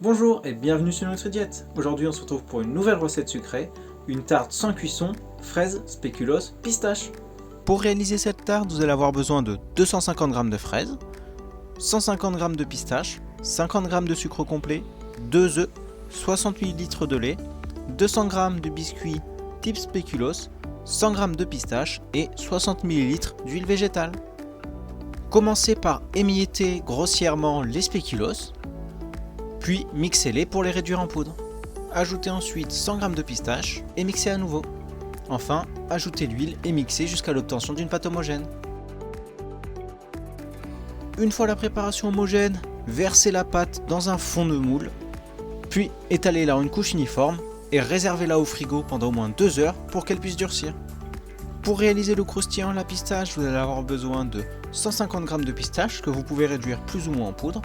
Bonjour et bienvenue sur notre diète. Aujourd'hui on se retrouve pour une nouvelle recette sucrée, une tarte sans cuisson, fraises, spéculoos, pistache. Pour réaliser cette tarte, vous allez avoir besoin de 250 g de fraises, 150 g de pistaches, 50 g de sucre complet, 2 œufs, 68 litres de lait, 200 g de biscuits type spéculoos, 100 g de pistaches et 60 ml d'huile végétale. Commencez par émietter grossièrement les spéculoos, puis mixez-les pour les réduire en poudre. Ajoutez ensuite 100 g de pistaches et mixez à nouveau. Enfin, ajoutez l'huile et mixez jusqu'à l'obtention d'une pâte homogène. Une fois la préparation homogène, versez la pâte dans un fond de moule, puis étalez-la en une couche uniforme et réservez-la au frigo pendant au moins 2 heures pour qu'elle puisse durcir. Pour réaliser le croustillant à la pistache, vous allez avoir besoin de 150 g de pistaches que vous pouvez réduire plus ou moins en poudre,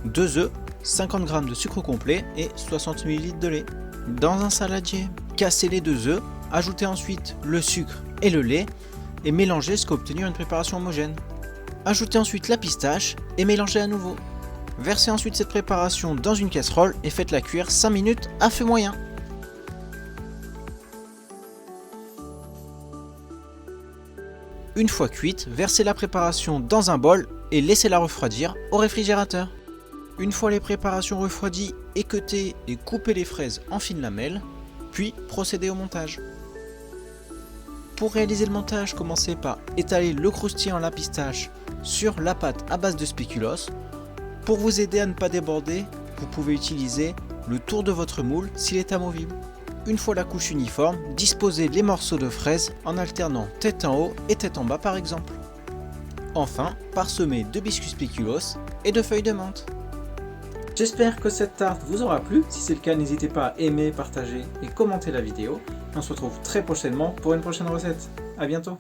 2 œufs, 50 g de sucre complet et 60 ml de lait. Dans un saladier, cassez les 2 œufs, ajoutez ensuite le sucre et le lait et mélangez jusqu'à obtenir une préparation homogène. Ajoutez ensuite la pistache et mélangez à nouveau. Versez ensuite cette préparation dans une casserole et faites-la cuire 5 minutes à feu moyen. Une fois cuite, versez la préparation dans un bol et laissez-la refroidir au réfrigérateur. Une fois les préparations refroidies, équeutez et coupez les fraises en fines lamelles, puis procédez au montage. Pour réaliser le montage, commencez par étaler le croustillant à la pistache sur la pâte à base de spéculoos. Pour vous aider à ne pas déborder, vous pouvez utiliser le tour de votre moule s'il est amovible. Une fois la couche uniforme, disposez les morceaux de fraises en alternant tête en haut et tête en bas par exemple. Enfin, parsemez de biscuits spéculoos et de feuilles de menthe. J'espère que cette tarte vous aura plu. Si c'est le cas, n'hésitez pas à aimer, partager et commenter la vidéo. On se retrouve très prochainement pour une prochaine recette. A bientôt.